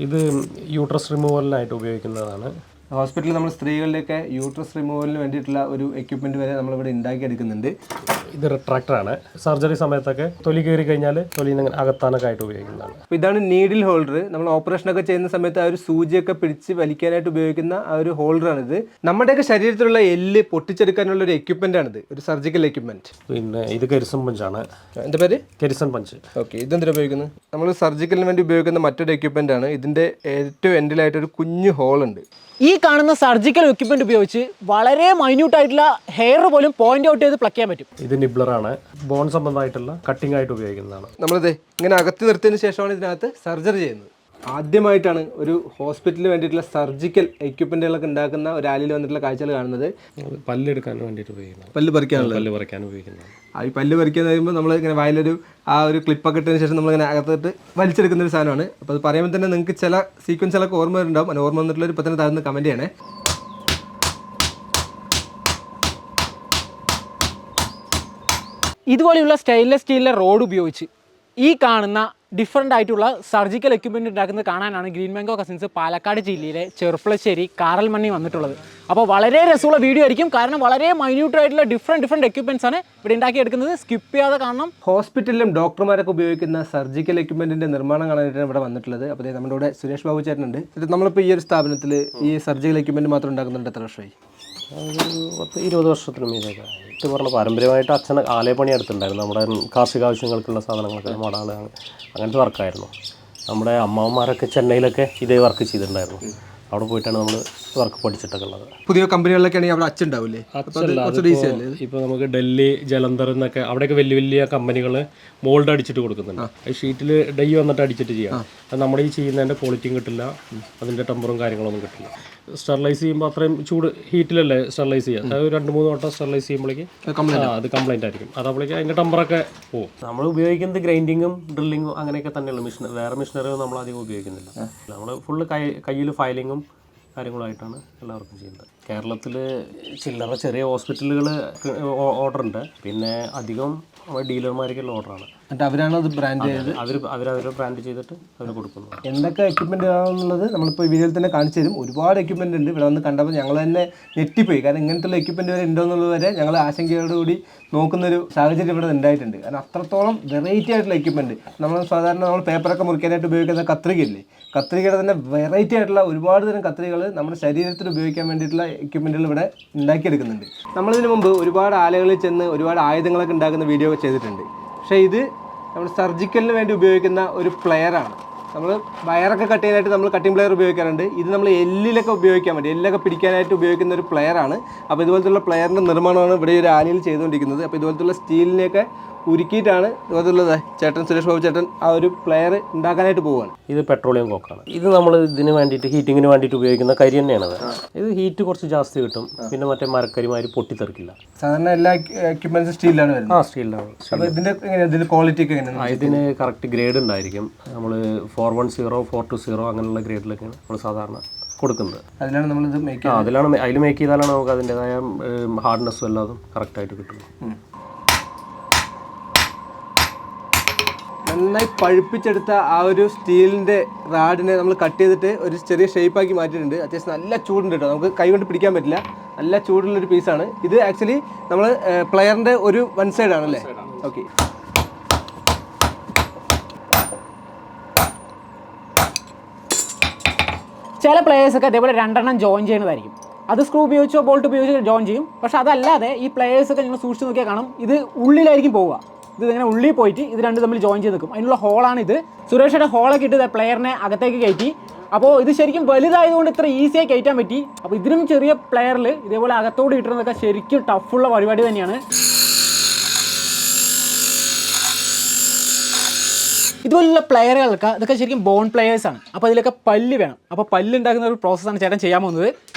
ഇത് യൂട്രസ് റിമൂവലിനായിട്ട് ഉപയോഗിക്കുന്നതാണ്. ഹോസ്പിറ്റലിൽ നമ്മൾ സ്ത്രീകളുടെയൊക്കെ യൂട്രസ് റിമൂവലിന് വേണ്ടിയിട്ടുള്ള ഒരു എക്യുപ്മെൻറ്റ് വരെ നമ്മളിവിടെ ഉണ്ടാക്കിയെടുക്കുന്നുണ്ട്. ഇത് റിട്രാക്ടറാണ്. സർജറി സമയത്തൊക്കെ തൊലി കയറി കഴിഞ്ഞാൽ തൊലിയിൽ നിന്ന് അകത്താനൊക്കെ ആയിട്ട് ഉപയോഗിക്കുന്നതാണ്. അപ്പോൾ ഇതാണ് നീഡിൽ ഹോൾഡർ. നമ്മൾ ഓപ്പറേഷനൊക്കെ ചെയ്യുന്ന സമയത്ത് ആ ഒരു സൂചിയൊക്കെ പിടിച്ച് വലിക്കാനായിട്ട് ഉപയോഗിക്കുന്ന ആ ഒരു ഹോൾഡറാണിത്. നമ്മുടെയൊക്കെ ശരീരത്തിലുള്ള എല്ല് പൊട്ടിച്ചെടുക്കാനുള്ള ഒരു എക്യുപ്മെൻ്റ് ആണിത്, ഒരു സർജിക്കൽ എക്യുപ്മെൻറ്റ്. പിന്നെ ഇത് കരിസൺ പഞ്ചാണ്. എൻ്റെ പേര് കരിസൺ പഞ്ച്. ഓക്കെ, ഇതെന്തിനാണ് ഉപയോഗിക്കുന്നത്? നമ്മൾ സർജിക്കലിന് വേണ്ടി ഉപയോഗിക്കുന്ന മറ്റൊരു എക്യുപ്മെൻ്റ് ആണ്. ഇതിൻ്റെ ഏറ്റവും എൻഡിലായിട്ട് ഒരു കുഞ്ഞു ഹോളുണ്ട്. ഈ കാണുന്ന സർജിക്കൽ എക്യുപ്മെന്റ് ഉപയോഗിച്ച് വളരെ മൈന്യൂട്ട് ആയിട്ടുള്ള ഹെയർ പോലും പോയിന്റ് ഔട്ട് ചെയ്ത് പ്ലക്ക് ചെയ്യാൻ പറ്റും. ഇത് നിബ്ലറാണ്. ബോൺ സംബന്ധമായിട്ടുള്ള കട്ടിംഗ് ആയിട്ട് ഉപയോഗിക്കുന്നതാണ്. നമ്മളിത് ഇങ്ങനെ അകത്ത് നിർത്തിയതിന് ശേഷമാണ് ഇതിനകത്ത് സർജറി ചെയ്യുന്നത്. ആദ്യമായിട്ടാണ് ഒരു ഹോസ്പിറ്റലിന് വേണ്ടിയിട്ടുള്ള സർജിക്കൽ എക്യുപ്മെന്റുകളൊക്കെ ഉണ്ടാക്കുന്ന ഒരു ആലിൽ വന്നിട്ടുള്ള കാഴ്ചകൾ കാണുന്നത്. പല്ലെടുക്കാൻ വേണ്ടിയിട്ട് ഉപയോഗിക്കുന്നത്. പല്ല് പറിക്കാനുള്ള പല്ല് പറിക്കാൻ ഉപയോഗിക്കുന്നത്. ഈ പല്ല് പറിക്കാന്ന് പറയുമ്പോൾ നമ്മൾ ഇങ്ങനെ വയലൊരു ആ ഒരു ക്ലിപ്പൊക്കെ ഇട്ടതിന് ശേഷം നമ്മളിങ്ങനെ അകത്തിട്ട് വലിച്ചെടുക്കുന്ന ഒരു സാധനമാണ്. അപ്പോൾ അത് പറയുമ്പോൾ തന്നെ നിങ്ങൾക്ക് ചില സീക്വൻസുകളൊക്കെ ഓർമ്മ വരുന്നുണ്ടാവും. അതിന് ഓർമ്മ വന്നിട്ടുള്ളൊരു ഇപ്പം തന്നെ താഴ്ന്ന കമൻറ്റ് ചെയ്യണേ. ഇതുപോലെയുള്ള സ്റ്റെയിൻലെസ് സ്റ്റീലിലെ റോഡ് ഉപയോഗിച്ച് ഈ കാണുന്ന ഡിഫറെൻ്റ് ആയിട്ടുള്ള സർജിക്കൽ എക്യുപ്മെൻറ്റ് ഉണ്ടാക്കുന്നത് കാണാനാണ് ഗ്രീൻ മാംഗോ കസിൻസ് പാലക്കാട് ജില്ലയിലെ ചെറുപ്പളശ്ശേരി കാറൽമണ്ണി വന്നിട്ടുള്ളത്. അപ്പോൾ വളരെ രസമുള്ള വീഡിയോ ആയിരിക്കും. കാരണം വളരെ മൈന്യൂട്ട് ആയിട്ടുള്ള ഡിഫറെൻറ്റ് എക്യുപ്മെൻറ്റ്സ് ആണ് ഇവിടെ ഉണ്ടാക്കിയെടുക്കുന്നത്. സ്കിപ്പ് ചെയ്യാതെ കാണണം. ഹോസ്പിറ്റലിലും ഡോക്ടർമാരൊക്കെ ഉപയോഗിക്കുന്ന സർജിക്കൽ എക്യുപ്മെൻറ്റിൻ്റെ നിർമ്മാണം കാണാനായിട്ടാണ് ഇവിടെ വന്നിട്ടുള്ളത്. അപ്പോൾ നമ്മുടെ കൂടെ സുരേഷ് ബാബു ചേട്ടനുണ്ട്. നമ്മളിപ്പോൾ ഈ ഒരു സ്ഥാപനത്തിൽ ഈ സർജിക്കൽ എക്യുപ്മെൻറ്റ് മാത്രം ഉണ്ടാക്കുന്നുണ്ട്. എത്ര വർഷമായി? ഒരു 20 വർഷത്തിന് മീതൊക്കെ. ഇത് പറഞ്ഞ പാരമ്പര്യമായിട്ട് അച്ഛൻ ആലയപ്പണി അടുത്തുണ്ടായിരുന്നു. നമ്മുടെ കാർഷിക ആവശ്യങ്ങൾക്കുള്ള സാധനങ്ങളൊക്കെ മോഡാണ്, അങ്ങനത്തെ വർക്കായിരുന്നു. നമ്മുടെ അമ്മാവന്മാരൊക്കെ ചെന്നൈയിലൊക്കെ ഇതേ വർക്ക് ചെയ്തിട്ടുണ്ടായിരുന്നു. അവിടെ പോയിട്ടാണ് നമ്മൾ വർക്ക് പഠിച്ചിട്ടൊക്കെ ഉള്ളത്. പുതിയ കമ്പനികളിലൊക്കെ ആണെങ്കിൽ അവിടെ അച്ഛൻ ഉണ്ടാവില്ലേ? ഇപ്പോൾ നമുക്ക് ഡൽഹി, ജലന്ധർ എന്നൊക്കെ അവിടെയൊക്കെ വലിയ വലിയ കമ്പനികൾ മോൾഡ് അടിച്ചിട്ട് കൊടുക്കുന്നുണ്ട്. ഷീറ്റിൽ ഡൈ വന്നിട്ട് അടിച്ചിട്ട് ചെയ്യാം. അത് നമ്മുടെ ഈ ചെയ്യുന്നതിൻ്റെ ക്വാളിറ്റിയും കിട്ടില്ല, അതിൻ്റെ ടെമ്പറും കാര്യങ്ങളൊന്നും കിട്ടില്ല. സ്റ്റെറിലൈസ് ചെയ്യുമ്പോൾ അത്രയും ചൂട് ഹീറ്റിലല്ലേ സ്റ്റെറിലൈസ് ചെയ്യുക. അതായത് 2-3 വട്ടം സ്റ്റെറിലൈസ് ചെയ്യുമ്പോഴേക്ക് അത് കംപ്ലൈൻറ്റ് ആയിരിക്കും. അതപ്പോഴേക്ക് അതിൻ്റെ ടെമ്പറൊക്കെ പോകും. നമ്മൾ ഉപയോഗിക്കുന്നത് ഗ്രൈൻഡിങ്ങും ഡ്രില്ലിങ്ങും അങ്ങനെയൊക്കെ തന്നെയുള്ള വേറെ മെഷീനറികൾ നമ്മൾ അധികം ഉപയോഗിക്കുന്നില്ല. നമ്മൾ ഫുള്ള് കയ്യിൽ ഫയലിങ്ങും കാര്യങ്ങളായിട്ടാണ് എല്ലാവർക്കും ചെയ്യുന്നത്. കേരളത്തിൽ ചില്ലറ ചെറിയ ഹോസ്പിറ്റലുകൾ ഓർഡറുണ്ട്. പിന്നെ അധികം ഡീലർമാർക്കുള്ള ഓർഡറാണ്. എന്നിട്ട് അവരാണ് അത് ബ്രാൻഡ് ചെയ്ത് അവരവരെ ബ്രാൻഡ് ചെയ്തിട്ട് അവർ കൊടുക്കുന്നു. എന്തൊക്കെ എക്യുപ്മെൻ്റ് ആണെന്നുള്ളത് നമ്മളിപ്പോൾ വീഡിയോയിൽ തന്നെ കാണിച്ചു തരും. ഒരുപാട് എക്യുപ്മെൻ്റ് ഉണ്ട്. ഇവിടെ വന്ന് കണ്ടപ്പോൾ ഞങ്ങൾ തന്നെ ഞെട്ടിപ്പോയി. കാരണം ഇങ്ങനത്തുള്ള എക്യുപ്മെൻ്റ് വരെ ഉണ്ടോ എന്നുള്ളത് വരെ ഞങ്ങൾ ആശങ്കയോടുകൂടി നോക്കുന്നൊരു സാഹചര്യം ഇവിടെ ഉണ്ടായിട്ടുണ്ട്. കാരണം അത്രത്തോളം വെറൈറ്റി ആയിട്ടുള്ള എക്യുപ്മെൻറ്റ്. നമ്മൾ പേപ്പറൊക്കെ മുറിക്കാനായിട്ട് ഉപയോഗിക്കുന്ന കത്രികയില്ലേ, കത്രികയുടെ തന്നെ വെറൈറ്റി ആയിട്ടുള്ള ഒരുപാട് തരം കത്രികകൾ നമ്മുടെ ശരീരത്തിൽ ഉപയോഗിക്കാൻ വേണ്ടിയിട്ടുള്ള എക്യുപ്മെൻറ്റുകൾ ഇവിടെ ഉണ്ടാക്കിയെടുക്കുന്നുണ്ട്. നമ്മളിതിന് മുമ്പ് ഒരുപാട് ആലകളിൽ ചെന്ന് ഒരുപാട് ആയുധങ്ങളൊക്കെ ഉണ്ടാക്കുന്ന വീഡിയോ ചെയ്തിട്ടുണ്ട്. പക്ഷേ ഇത് നമ്മൾ സർജിക്കലിന് വേണ്ടി ഉപയോഗിക്കുന്ന ഒരു പ്ലെയറാണ്. നമ്മൾ വയറൊക്കെ കട്ട് ചെയ്യാനായിട്ട് നമ്മൾ കട്ടിംഗ് പ്ലെയർ ഉപയോഗിക്കാറുണ്ട്. ഇത് നമ്മൾ എല്ലിലൊക്കെ ഉപയോഗിക്കാൻ വേണ്ടി, എല്ലൊക്കെ പിടിക്കാനായിട്ട് ഉപയോഗിക്കുന്ന ഒരു പ്ലെയറാണ്. അപ്പോൾ ഇതുപോലത്തുള്ള പ്ലെയറിൻ്റെ നിർമ്മാണമാണ് ഇവിടെ ഒരു ആലയിൽ ചെയ്തുകൊണ്ടിരിക്കുന്നത്. അപ്പോൾ ഇതുപോലത്തുള്ള സ്റ്റീലിനെയൊക്കെ ഉരുക്കിയിട്ടാണ് ഇതുപോലത്തുള്ളത് ചേട്ടൻ സുരേഷ് ബാബു ചേട്ടൻ ആ ഒരു പ്ലെയർ ഉണ്ടാക്കാനായിട്ട് പോവുകയാണ്. ഇത് പെട്രോളിയം കോക്കാണ്. ഇത് നമ്മൾ ഇതിന് വേണ്ടിയിട്ട് ഹീറ്റിങ്ങിന് വേണ്ടിയിട്ട് ഉപയോഗിക്കുന്ന കരി തന്നെയാണത്. ഇത് ഹീറ്റ് കുറച്ച് ജാസ്തി കിട്ടും. പിന്നെ മറ്റേ മരക്കരിമാര് പൊട്ടിത്തെറിക്കില്ല. സാധാരണ എല്ലാ എക്യുപ്മെന്റ്സും സ്റ്റീലിലാണ് വരുന്നത്. സ്റ്റീലിലാണ്. അപ്പോൾ ഇതിന്റെ ക്വാളിറ്റി ഒക്കെ എങ്ങനെയാണ്? ഇതിന് കറക്റ്റ് ഗ്രേഡ് ഉണ്ടായിരിക്കും. നമ്മൾ 410, 420 അങ്ങനെയുള്ള ഗ്രേഡിലൊക്കെയാണ് നമ്മൾ സാധാരണ കൊടുക്കുന്നത്. അതിലാണ് നമ്മളിത് അതിൽ മേക്ക് ചെയ്താലാണ് നമുക്ക് അതിൻ്റെതായ ഹാർഡ്നെസ്സും എല്ലാതും കറക്റ്റായിട്ട് കിട്ടുന്നത്. നന്നായി പഴുപ്പിച്ചെടുത്ത ആ ഒരു സ്റ്റീലിൻ്റെ റാഡിനെ നമ്മൾ കട്ട് ചെയ്തിട്ട് ഒരു ചെറിയ ഷേപ്പാക്കി മാറ്റിയിട്ടുണ്ട്. അത്യാവശ്യം നല്ല ചൂടുണ്ട് കേട്ടോ. നമുക്ക് കൈ കൊണ്ട് പിടിക്കാൻ പറ്റില്ല. നല്ല ചൂടുള്ളൊരു പീസാണ് ഇത്. ആക്ച്വലി നമ്മൾ പ്ലെയറിൻ്റെ ഒരു വൺ സൈഡ് ആണല്ലേ? ഓക്കെ. ചില പ്ലേയേഴ്സൊക്കെ അതേപോലെ 2 ജോയിൻ ചെയ്യുന്നതായിരിക്കും. അത് സ്ക്രൂ ഉപയോഗിച്ചോ ബോൾട്ട് ഉപയോഗിച്ചോ ജോയിൻ ചെയ്യും. പക്ഷേ അതല്ലാതെ ഈ പ്ലേയേഴ്സൊക്കെ നിങ്ങൾ സൂക്ഷിച്ച് നോക്കിയാൽ കാണും, ഇത് ഉള്ളിലായിരിക്കും പോവുക. ഇത് ഇങ്ങനെ ഉള്ളിൽ പോയിട്ട് ഇത് രണ്ടും തമ്മിൽ ജോയിൻ ചെയ്ത് നിൽക്കും. അതിനുള്ള ഹോളാണ് ഇത്. സുരേഷയുടെ ഹോളൊക്കെ ഇട്ട് പ്ലെയറിനെ അകത്തേക്ക് കയറ്റി. അപ്പോൾ ഇത് ശരിക്കും വലുതായതുകൊണ്ട് ഇത്ര ഈസിയായി കയറ്റാൻ പറ്റി. അപ്പോൾ ഇതിനും ചെറിയ പ്ലെയറിൽ ഇതേപോലെ അകത്തോട് കിട്ടുന്നതൊക്കെ ശരിക്കും ടഫുള്ള പരിപാടി തന്നെയാണ്. ഇതുപോലുള്ള പ്ലെയറുകൾക്ക് ഇതൊക്കെ ശരിക്കും ബോൺ പ്ലെയേഴ്സാണ്. അപ്പോൾ ഇതിലൊക്കെ പല്ല് വേണം. അപ്പോൾ പല്ല് ഉണ്ടാക്കുന്ന ഒരു പ്രോസസ്സാണ് ചേട്ടൻ ചെയ്യാൻ പോകുന്നത്.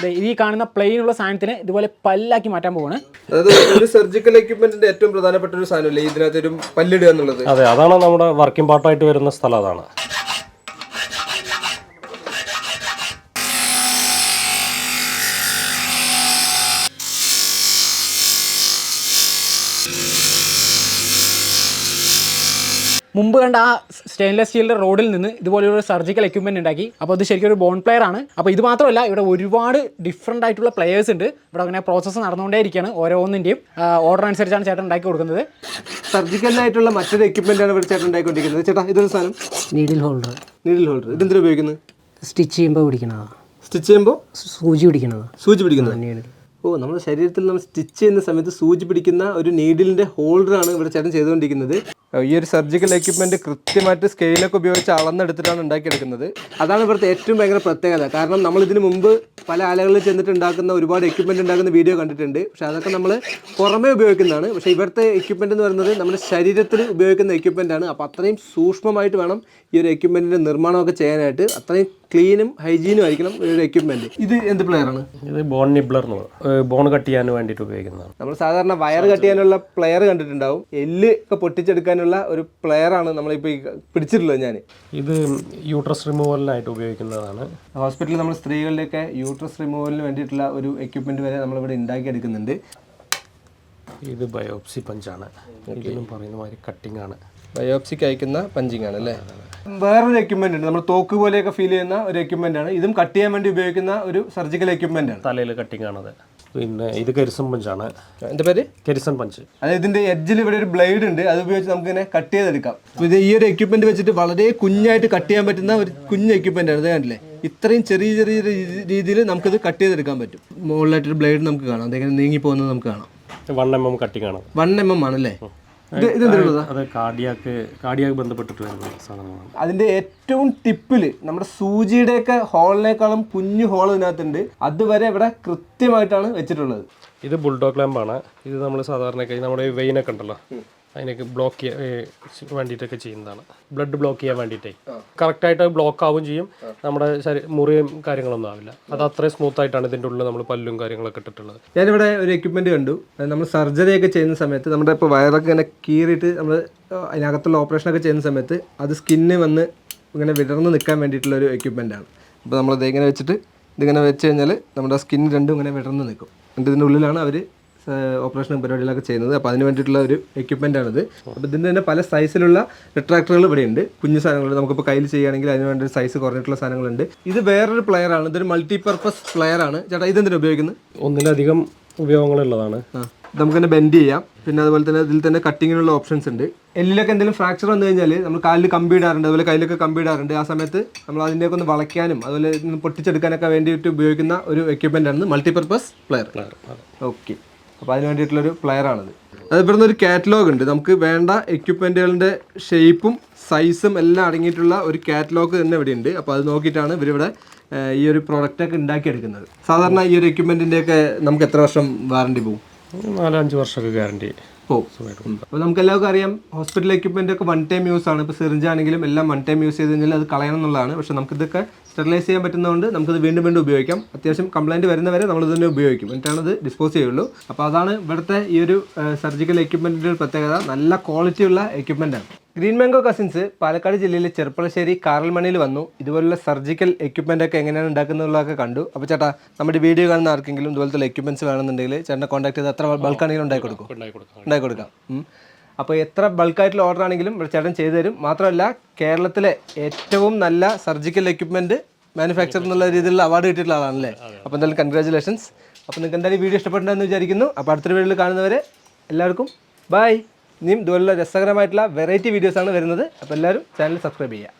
ഈ കാണുന്ന പ്ലെയിനുള്ള സാധനത്തിന് ഇതുപോലെ പല്ലാക്കി മാറ്റാൻ പോവാണ്. അതായത് ഒരു സർജിക്കൽ എക്യുപ്മെന്റിന്റെ ഏറ്റവും പ്രധാനപ്പെട്ട ഒരു സാധനമല്ലേ ഇതിനകത്ത് ഒരു പല്ലിടുക എന്നുള്ളത്? അതെ, അതാണ് നമ്മുടെ വർക്കിംഗ് പാർട്ടായിട്ട് വരുന്ന സ്ഥലം. അതാണ് മുമ്പ് കണ്ട ആ സ്റ്റെയിൻലെസ് സ്റ്റീലിൻ്റെ റോഡിൽ നിന്ന് ഇതുപോലെയൊരു സർജിക്കൽ എക്യുപ്മെൻറ്റ് ഉണ്ടാക്കി. അപ്പോൾ ഇത് ശരിക്കും ഒരു ബോൺ പ്ലെയർ ആണ്. അപ്പോൾ ഇത് മാത്രമല്ല, ഇവിടെ ഒരുപാട് ഡിഫറൻ്റ് ആയിട്ടുള്ള പ്ലെയേഴ്സ് ഉണ്ട്. ഇവിടെ അങ്ങനെ പ്രോസസ്സ് നടന്നുകൊണ്ടേയിരിക്കുകയാണ്. ഓരോന്നിൻ്റെയും ഓർഡർ അനുസരിച്ചാണ് ചേട്ടൻ ഉണ്ടാക്കി കൊടുക്കുന്നത്. സർജിക്കലിനായിട്ടുള്ള മറ്റൊരു എക്യുപ്മെൻ്റ് ആണ് ഇവിടെ ചേട്ടൻ ഉണ്ടാക്കിക്കൊണ്ടിരിക്കുന്നത്. ചേട്ടാ, ഇതൊരു സാധനം നീഡിൽ ഹോൾഡർ. ഇതെന്തിനാണ് ഉപയോഗിക്കുന്നത്? സ്റ്റിച്ച് ചെയ്യുമ്പോൾ പിടിക്കണതാണ്. സ്റ്റിച്ച് ചെയ്യുമ്പോൾ സൂചി പിടിക്കുന്നത്. ഓ, നമ്മുടെ ശരീരത്തിൽ നമ്മൾ സ്റ്റിച്ച് ചെയ്യുന്ന സമയത്ത് സൂചി പിടിക്കുന്ന ഒരു നീഡിലിൻ്റെ ഹോൾഡറാണ് ഇവിടെ ചേട്ടൻ ചെയ്തുകൊണ്ടിരിക്കുന്നത്. ഈ ഒരു സർജിക്കൽ എക്യുപ്മെൻറ്റ് കൃത്യമായിട്ട് സ്കെയിലൊക്കെ ഉപയോഗിച്ച് അളന്നെടുത്തിട്ടാണ് ഉണ്ടാക്കിയെടുക്കുന്നത്. അതാണ് ഇവിടുത്തെ ഏറ്റവും ഭയങ്കര പ്രത്യേകത. കാരണം നമ്മൾ ഇതിന് മുമ്പ് പല ആലകളിൽ ചെന്നിട്ട് ഉണ്ടാക്കുന്ന ഒരുപാട് എക്യുപ്മെൻറ്റ് ഉണ്ടാക്കുന്ന വീഡിയോ കണ്ടിട്ടുണ്ട്. പക്ഷേ അതൊക്കെ നമ്മൾ പുറമേ ഉപയോഗിക്കുന്നതാണ്. പക്ഷേ ഇവിടുത്തെ എക്യുപ്മെൻറ്റ് എന്ന് പറയുന്നത് നമ്മുടെ ശരീരത്തിൽ ഉപയോഗിക്കുന്ന എക്യുപ്മെൻ്റാണ്. അപ്പോൾ അത്രയും സൂക്ഷ്മമായിട്ട് വേണം ഈ ഒരു എക്യുപ്മെൻറ്റിൻ്റെ നിർമ്മാണമൊക്കെ ചെയ്യാനായിട്ട്. അത്രയും ക്ലീനും ഹൈജീനും ആയിരിക്കണം ഈ ഒരു എക്യുപ്മെൻറ്റ്. ഇത് എന്ത് പ്ലെയറാണ്? ഇത് ബോൺ നിബ്ലർ എന്ന് പറയും. ബോൺ കട്ട് ചെയ്യാൻ വേണ്ടിയിട്ട് ഉപയോഗിക്കുന്നതാണ്. നമ്മൾ സാധാരണ വയർ കട്ട് ചെയ്യാനുള്ള പ്ലെയർ കണ്ടിട്ടുണ്ടാവും. എല്ല് ഒക്കെ പൊട്ടിച്ചെടുക്കാനുള്ള ഒരു പ്ലെയറാണ് നമ്മളിപ്പോൾ പിടിച്ചിട്ടുള്ളത്. ഞാൻ ഇത് യൂട്രസ് റിമൂവലിനായിട്ട് ഉപയോഗിക്കുന്നതാണ്. ഹോസ്പിറ്റലിൽ നമ്മൾ സ്ത്രീകളുടെയൊക്കെ യൂട്രസ് റിമൂവലിന് വേണ്ടിയിട്ടുള്ള ഒരു എക്യുപ്മെൻറ്റ് വരെ നമ്മളിവിടെ ഉണ്ടാക്കിയെടുക്കുന്നുണ്ട്. ഇത് ബയോപ്സി പഞ്ചാണ്. ഇതിലും പറയുന്ന മാതിരി കട്ടിംഗ് ആണ്. ബയോപ്സിക്ക് അയക്കുന്ന പഞ്ചിങ് ആണ് അല്ലേ? വേറൊരു എക്യുപ്മെന്റ് ഉണ്ട്, നമ്മൾ തോക്ക് പോലെയൊക്കെ ഫീൽ ചെയ്യുന്ന ഒരു എക്യുപ്മെന്റ് ആണ്. ഇതും കട്ട് ചെയ്യാൻ വേണ്ടി ഉപയോഗിക്കുന്ന ഒരു സർജിക്കൽ എക്യുപ്മെന്റ് ആണ്. തലയിൽ കട്ടിംഗ് ആണത്. പിന്നെ ഇത് കരിസൺ പഞ്ചാണ്. എൻ്റെ പേര് കരിസൺ പഞ്ച്. അതായത് ഇതിന്റെ എഡ്ജിൽ ഇവിടെ ഒരു ബ്ലേഡ് ഉണ്ട്, അത് ഉപയോഗിച്ച് നമുക്ക് ഇങ്ങനെ കട്ട് ചെയ്തെടുക്കാം. ഇത് ഈ ഒരു എക്യുപ്മെന്റ് വെച്ചിട്ട് വളരെ കുഞ്ഞായിട്ട് കട്ട് ചെയ്യാൻ പറ്റുന്ന ഒരു കുഞ്ഞ് എക്യുപ്മെന്റ് ആണ്. അത് കണ്ടില്ലേ? ഇത്രയും ചെറിയ ചെറിയ രീതിയിൽ നമുക്കിത് കട്ട് ചെയ്തെടുക്കാൻ പറ്റും. മുകളിലായിട്ടൊരു ബ്ലേഡ് നമുക്ക് കാണാം, അതെങ്ങനെ നീങ്ങി പോകുന്നത് നമുക്ക് കാണാം. 1 mm കട്ടിംഗ് ആണ്. 1 mm ആണല്ലേ? അത് കാർഡിയാക്ക് ബന്ധപ്പെട്ടിട്ട് വരുന്ന സാധനമാണ്. അതിന്റെ ഏറ്റവും ടിപ്പിൽ നമ്മുടെ സൂചിയുടെയൊക്കെ ഹോളിനേക്കാളും കുഞ്ഞു ഹോൾ ഇതിനകത്തുണ്ട്. അതുവരെ ഇവിടെ കൃത്യമായിട്ടാണ് വെച്ചിട്ടുള്ളത്. ഇത് ബുൾഡോഗ് ലാമ്പാണ്. ഇത് നമ്മൾ സാധാരണ നമ്മുടെ വെയിനൊക്കെ ഉണ്ടല്ലോ, അതിനൊക്കെ ബ്ലോക്ക് ചെയ്യാൻ വേണ്ടിയിട്ടൊക്കെ ചെയ്യുന്നതാണ്. ബ്ലഡ് ബ്ലോക്ക് ചെയ്യാൻ വേണ്ടിയിട്ടേ കറക്റ്റായിട്ട് ബ്ലോക്ക് ആവുകയും ചെയ്യും. നമ്മുടെ മുറിയും കാര്യങ്ങളൊന്നും ആവില്ല. അത് അത്രയും സ്മൂത്ത് ആയിട്ടാണ് ഇതിൻ്റെ ഉള്ളിൽ നമ്മൾ പല്ലും കാര്യങ്ങളൊക്കെ ഇട്ടിട്ടുള്ളത്. ഞാനിവിടെ ഒരു എക്യുപ്മെൻറ്റ് കണ്ടു. നമ്മൾ സർജറി ഒക്കെ ചെയ്യുന്ന സമയത്ത് നമ്മുടെ ഇപ്പോൾ വയറൊക്കെ ഇങ്ങനെ കീറിയിട്ട് നമ്മൾ അതിനകത്തുള്ള ഓപ്പറേഷനൊക്കെ ചെയ്യുന്ന സമയത്ത് അത് സ്കിന്ന് വന്ന് ഇങ്ങനെ വിടർന്ന് നിൽക്കാൻ വേണ്ടിയിട്ടുള്ള ഒരു എക്യുപ്മെൻ്റാണ്. അപ്പോൾ നമ്മളത് ഇങ്ങനെ വെച്ചിട്ട് ഇതിങ്ങനെ വെച്ച് കഴിഞ്ഞാൽ നമ്മുടെ സ്കിൻ രണ്ടും ഇങ്ങനെ വിടർന്ന് നിൽക്കും. എന്നിട്ട് ഇതിൻ്റെ ഉള്ളിലാണ് അവർ ഓപ്പറേഷനും പരിപാടികളൊക്കെ ചെയ്യുന്നത്. അപ്പോൾ അതിന് വേണ്ടിയിട്ടുള്ള ഒരു എക്യുപ്മെൻ്റാണിത്. അപ്പോൾ ഇതിൻ്റെ തന്നെ പല സൈസിലുള്ള റിട്രാക്ടറുകൾ ഇവിടെ ഉണ്ട്. കുഞ്ഞു സാധനങ്ങൾ നമുക്കിപ്പോൾ കയ്യിൽ ചെയ്യുകയാണെങ്കിൽ അതിന് വേണ്ടി സൈസ് കുറഞ്ഞിട്ടുള്ള സാധനങ്ങളുണ്ട്. ഇത് വേറൊരു പ്ലെയറാണ്. ഇതൊരു മൾട്ടിപർപ്പസ് പ്ലെയറാണ്. ചേട്ടാ, ഇതെന്തിനാണ് ഉപയോഗിക്കുന്നത്? ഒന്നിലധികം ഉപയോഗങ്ങളുള്ളതാണ്. നമുക്കിങ്ങനെ ബെൻഡ് ചെയ്യാം. പിന്നെ അതുപോലെ തന്നെ ഇതിൽ തന്നെ കട്ടിങ്ങിനുള്ള ഓപ്ഷൻസ് ഉണ്ട്. എല്ലിലൊക്കെ എന്തെങ്കിലും ഫ്രാക്ചർ വന്നു കഴിഞ്ഞാൽ നമ്മൾ കാലിൽ കമ്പി ഇടാറുണ്ട്, അതുപോലെ കയ്യിലൊക്കെ കമ്പി ഇടാറുണ്ട്. ആ സമയത്ത് നമ്മൾ അതിൻ്റെയൊക്കെ ഒന്ന് വളയ്ക്കാനും അതുപോലെ പൊട്ടിച്ചെടുക്കാനൊക്കെ വേണ്ടിയിട്ട് ഉപയോഗിക്കുന്ന ഒരു എക്യുപ്മെൻ്റാണ് മൾട്ടിപർപ്പസ് പ്ലെയർ. ഓക്കെ, അപ്പോൾ അതിന് വേണ്ടിയിട്ടുള്ളൊരു പ്ലെയറാണിത്. അത് ഇവിടുന്ന് ഒരു കാറ്റലോഗ് ഉണ്ട്. നമുക്ക് വേണ്ട എക്യുപ്മെൻറ്റുകളുടെ ഷേപ്പും സൈസും എല്ലാം അടങ്ങിയിട്ടുള്ള ഒരു കാറ്റലോഗ് തന്നെ ഇവിടെ ഉണ്ട്. അപ്പോൾ അത് നോക്കിയിട്ടാണ് ഇവരിവിടെ ഈ ഒരു പ്രോഡക്റ്റൊക്കെ ഉണ്ടാക്കിയെടുക്കുന്നത്. സാധാരണ ഈ ഒരു എക്യുപ്മെൻറ്റിൻ്റെയൊക്കെ നമുക്ക് എത്ര വർഷം വാറണ്ടി പോകും? 4-5 വർഷമൊക്കെ ഗ്യാരണ്ടി പോകും. അപ്പോൾ നമുക്ക് എല്ലാവർക്കും അറിയാം, ഹോസ്പിറ്റൽ എക്യുപ്മെൻ്റ് ഒക്കെ 1 ടൈം യൂസ് ആണ്. ഇപ്പോൾ സിറിഞ്ച് ആണെങ്കിലും എല്ലാം 1 ടൈം യൂസ് ചെയ്ത് കഴിഞ്ഞാൽ അത് കളയണം എന്നുള്ളതാണ്. പക്ഷേ നമുക്കിതൊക്കെ സ്റ്റെറിലൈസ് ചെയ്യാൻ പറ്റുന്നതുകൊണ്ട് നമുക്കത് വീണ്ടും വീണ്ടും ഉപയോഗിക്കാം. അത്യാവശ്യം കംപ്ലയിൻറ്റ് വരുന്നവരെ നമ്മളിത് തന്നെ ഉപയോഗിക്കും, എന്നിട്ടാണ് ഇത് ഡിസ്പോസ് ചെയ്യുള്ളൂ. അപ്പോൾ അതാണ് ഇവിടുത്തെ ഈ ഒരു സർജിക്കൽ എക്യുപ്മെൻറ്റിൻ്റെ ഒരു പ്രത്യേകത. നല്ല ക്വാളിറ്റിയുള്ള എക്യുപ്മെൻ്റാണ്. ഗ്രീൻ മാംഗോ കസിൻസ് പാലക്കാട് ജില്ലയിലെ ചെർപ്പളശ്ശേരി കാറൽമണിയിൽ വന്നു ഇതുപോലുള്ള സർജിക്കൽ എക്യുപ്മെൻ്റ് ഒക്കെ എങ്ങനെയാണ് ഉണ്ടാക്കുന്നതൊക്കെ കണ്ടു. അപ്പോൾ ചേട്ടാ, നമ്മുടെ വീഡിയോ കാണുന്ന ആർക്കെങ്കിലും ഇതുപോലത്തെ എക്യുപ്മെൻറ്റ്സ് വേണമെന്നുണ്ടെങ്കിൽ ചേട്ടനെ കോൺടാക്ട് ചെയ്ത് എത്ര ബൾക്കാണെങ്കിലും ഉണ്ടാക്കി കൊടുക്കാം. അപ്പോൾ എത്ര ബൾക്കായിട്ടുള്ള ഓർഡർ ആണെങ്കിലും ചേട്ടൻ ചെയ്തു തരും. മാത്രമല്ല, കേരളത്തിലെ ഏറ്റവും നല്ല സർജിക്കൽ എക്യുപ്മെൻറ്റ് മാനുഫാക്ചർ എന്നുള്ള രീതിയിലുള്ള അവാർഡ് കിട്ടിയിട്ടുള്ള ആളാണല്ലേ? അപ്പോൾ എന്തായാലും കൺഗ്രാജുലേഷൻസ്. അപ്പോൾ നിങ്ങൾക്ക് എന്തായാലും വീഡിയോ ഇഷ്ടപ്പെട്ടുണ്ടെന്ന് വിചാരിക്കുന്നു. അപ്പോൾ അടുത്തൊരു വീഡിയോയിൽ കാണുന്നവരെ എല്ലാവർക്കും ബൈ. ഇനിയും ഇതുപോലുള്ള രസകരമായിട്ടുള്ള വെറൈറ്റി വീഡിയോസാണ് വരുന്നത്. അപ്പോൾ എല്ലാവരും ചാനൽ സബ്സ്ക്രൈബ് ചെയ്യുക.